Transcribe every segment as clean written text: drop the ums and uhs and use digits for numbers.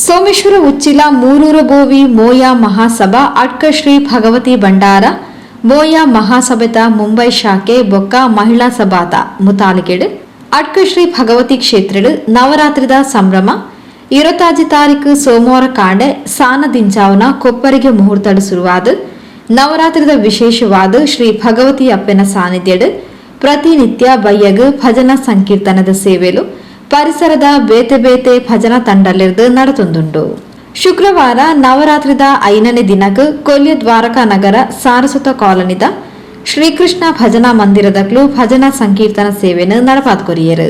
ಸೋಮೇಶ್ವರ ಉಚ್ಚಿಲ ಮೂರೂರು ಬೋವಿ ಮೋಯಾ ಮಹಾಸಭಾ ಅಡ್ಕ ಶ್ರೀ ಭಗವತಿ ಭಂಡಾರ ಮೋಯಾ ಮಹಾಸಭೆತ ಮುಂಬೈ ಶಾಖೆ ಬೊಕ್ಕ ಮಹಿಳಾ ಸಭಾತ ಮುತಾಲಿಗೆಡ್ ಅಡ್ಕ ಶ್ರೀ ಭಗವತಿ ಕ್ಷೇತ್ರಡ್ ನವರಾತ್ರಿದ ಸಂಭ್ರಮ 20 ತಾರೀಕು ಸೋಮವಾರ ಕಾಂಡೆ ಸಾನ ದಿಂಚಾವನ ಕೊಪ್ಪರಿಗೆ ಮುಹೂರ್ತಡ್ ಶುರುವಾದ ನವರಾತ್ರಿದ ವಿಶೇಷವಾದ ಶ್ರೀ ಭಗವತಿ ಅಪ್ಪನ ಸಾನ್ನಿಧ್ಯಡ್ ಪ್ರತಿನಿತ್ಯ ಬಯ್ಯಗ್ ಭಜನಾ ಸಂಕೀರ್ತನದ ಸೇವೆಲು ಪರಿಸರದ ಬೇತೆ ಬೇತೆ ಭಜನಾ ತಂಡಲಿರ್ದು ನಡೆತೊಂದುಂಡು. ಶುಕ್ರವಾರ ನವರಾತ್ರಿದ 5ನೇ ದಿನಕ್ಕೆ ಕೊಲ್ಯ ದ್ವಾರಕಾ ನಗರ ಸಾರಸ್ವತ ಕಾಲೋನಿದ ಶ್ರೀಕೃಷ್ಣ ಭಜನಾ ಮಂದಿರದಕ್ಲು ಭಜನಾ ಸಂಕೀರ್ತನ ಸೇವೆಯನ್ನು ನಡಪಾದ್ಕೊರಿಯರು.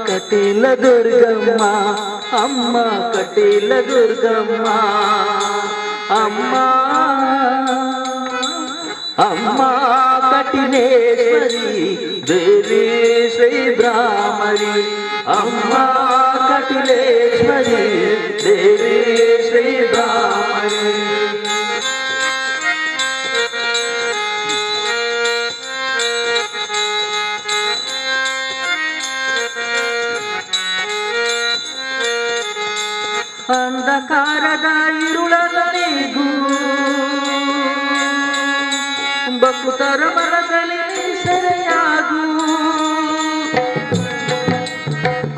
ಕಟೀಲ ದುರ್ಗಮ್ಮ ಅಮ್ಮ ಕಟೀಲ ದುರ್ಗಮ್ಮ ಅಮ್ಮ ಅಮ್ಮ ಕಟಿಲೇಶ್ವರಿ ದೇವಿ ಶ್ರೀ ಬ್ರಾಹ್ಮರಿ ಅಮ್ಮ ಕಟಿಲೇಶ್ವರಿ ದೇವಿ ಶ್ರೀ ಬ್ರಾಹ್ಮರಿ ಅಂಧಕಾರದ ಇರುಳಗಳಿಗೂ ಭಕ್ತರ ಮನದಲ್ಲಿ ಸೆರೆಯಾಗು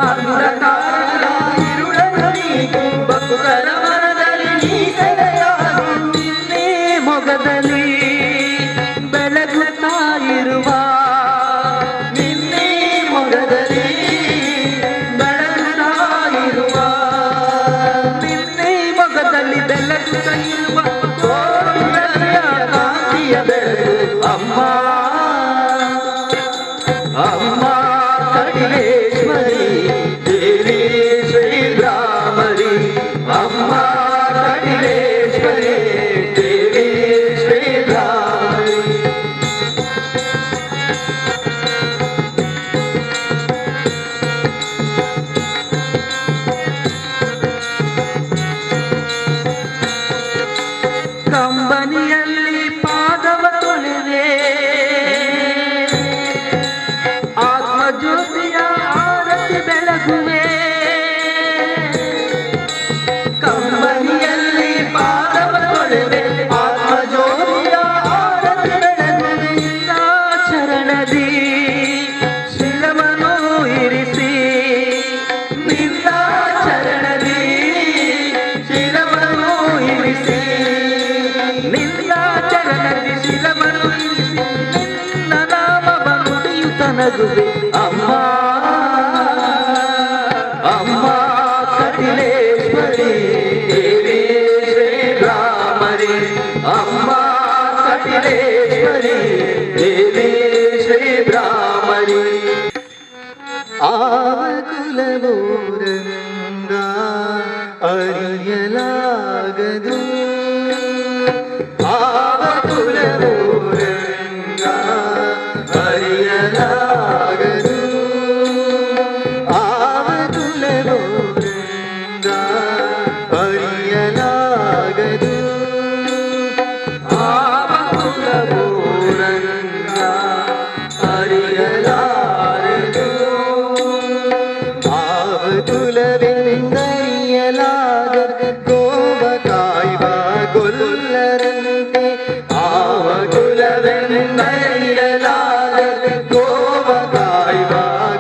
ಅಂಧಕಾರದ ಇರುಳಗಳಿಗೂ ಭಕ್ತರ ಮನದಲ್ಲಿ ಸೆರೆಯಾಗು ನಿನ್ನೆ ಮೊಗದಲ್ಲಿ ಬೆಳಗುತ್ತಾ ಇರುವ ನಿನ್ನೆ ಮೊಗದಲ್ಲಿ ಅಮ್ಮ ನಗುವೆ ಅಮ್ಮ ಅಮ್ಮ ಕಟಿಲೇಶ್ವರಿ ದೇವಿ ಶ್ರೀ ಬ್ರಾಹ್ಮರಿ ಅಮ್ಮ ಕಟಿಲೇಶ್ವರಿ ದೇವಿ ಶ್ರೀ ಬ್ರಾಹ್ಮರಿ ಆವಕುಲವೂರನಿಂದ ಅರಿಯಲಾಗದು ಆವಕುಲವೂರನಿಂದ ಅರಿಯಲಾಗದು ಆವಕುಲವೂರನಿಂದ ಅರಿಯಲಾಗದು ಆವಕುಲವೂರನಿಂದ ಅರಿಯಲಾಗದು ಆವಕುಲವೆಂದರಿಯಲಾಗ ಗೋವ ಕಾಯ್ವ ಗೊಲ್ಲರಂತೆ ಆವಕುಲವೆಂದರಿಯಲಾಗ ಗೋವ ಕಾಯ್ವ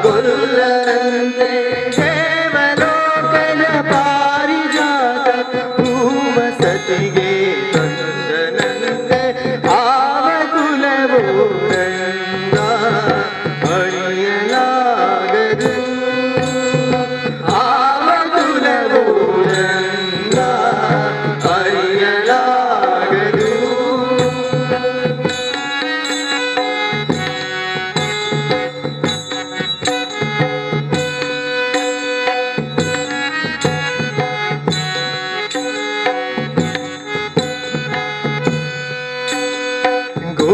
ಗೊಲ್ಲರಂತೆ ದೇವಲೋಕನ ಪಾರಿಜಾತ ಭೂಮ ಸತಿಗೆ ತಂದನಂತೆ ಆವಕುಲವು ನನ್ನ ಅರಿಯಲಾಗದು ಆವಕುಲವು ನನ್ನ ಅರಿಯಲಾಗದು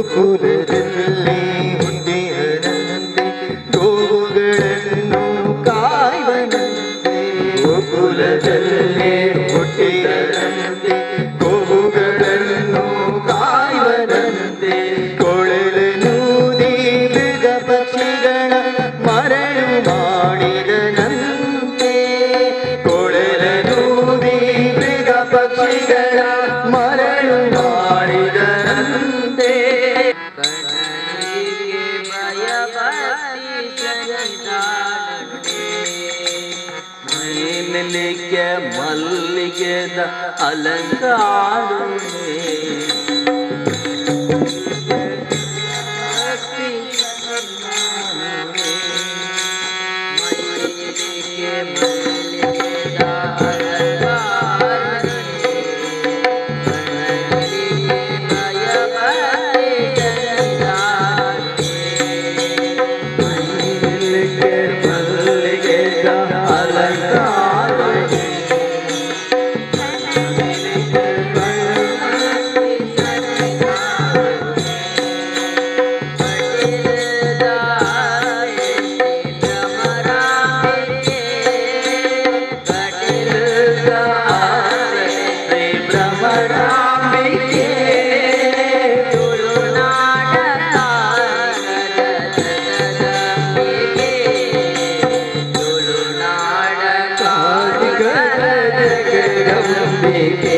ಗೋಕುಲದಲ್ಲಿ ಹುಟ್ಟಿಹರಂತೆ ಗೋವುಗಳನ್ನು ಕಾಯುವನಂತೆ ಗೋಕುಲದಲ್ಲಿ ಹುಟ್ಟಿಹರಂತೆ ಗೋವುಗಳನ್ನು ಕಾಯುವನಂತೆ ಕೊಳಲನೂದಿ ಮೃಗ ಪಕ್ಷಿಗಳ ಮರಳು ಮಾಡಿದನಂತೆ ಕೊಳಲನೂದಿ ಮೃಗ ಪಕ್ಷಿಗಳ ಮರಳು ಮಾಡಿದನಂತೆ ಕಣ್ಣನಿಗೆ ಭಯಭಕ್ತಿ ಸನ್ನಿಧಾನವೇ ಮೈಲಿಗೆ ಮಲ್ಲಿಗೆದ ಅಲಂಕಾರವೇ ಭಕ್ತಿ ಸನ್ನಿಧಾನವೇ ಮೈಲಿಗೆ ಮಲ್ಲಿಗೆದ ಅಲಂಕಾರವೇ ಕಣ್ಣನಿಗೆ ಭಯಭಕ್ತಿ ಸನ್ನಿಧಾನವೇ ಮೈಲಿಗೆ ಮಲ್ಲಿಗೆದ ಅಲಂಕಾರವೇ ಶ್ರೀ ಭ್ರಮರಾಂಬಿಕೆ ಜಗದಂಬಿಕೆ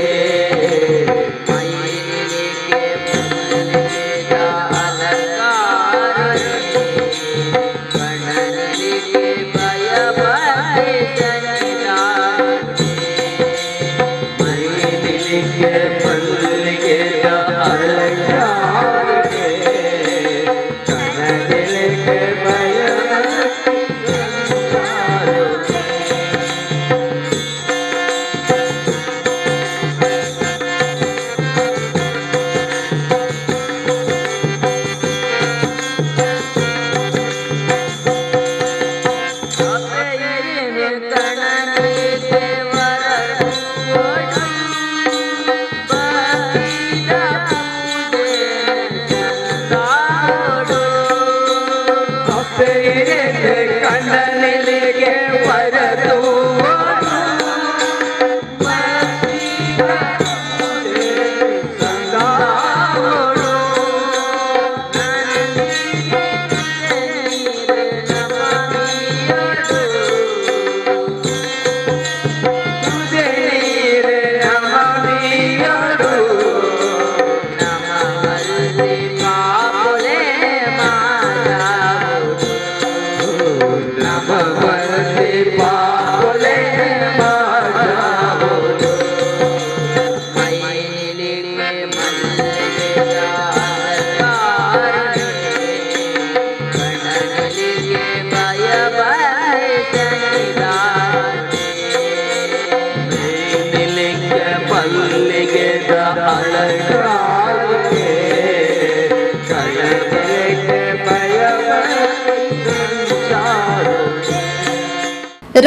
ಮೈಲಿಗೆ ಮಲ್ಲಿಗೆದ ಅಲಂಕಾರವೇ ಕಣ್ಣನಿಗೆ ಭಯಭಕ್ತಿ ಸನ್ನಿಧಾನವೇ ಕಣನಿಗೆ ವರ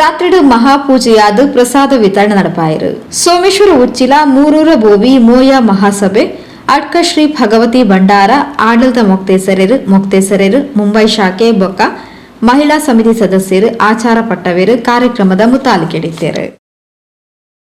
ರಾತ್ರಿಡು ಮಹಾಪೂಜೆಯಾದ ಪ್ರಸಾದ ವಿತರಣೆ ನಡಪಾಯಿರು. ಸೋಮೇಶ್ವರ ಉಚ್ಚಿಲ ಮೂರೂರ ಬೋವಿ ಮೋಯ ಮಹಾಸಭೆ ಅಡ್ಕ ಶ್ರೀ ಭಗವತಿ ಭಂಡಾರ ಆಡಳಿತ ಮೊಕ್ತೇಸರೇರು ಮುಂಬೈ ಶಾಖೆ ಬೊಕ್ಕ ಮಹಿಳಾ ಸಮಿತಿ ಸದಸ್ಯರು ಆಚಾರ ಪಟ್ಟವೇರು ಕಾರ್ಯಕ್ರಮದ ಮುತಾಲಿಕೆಡಿದ್ದೇರು.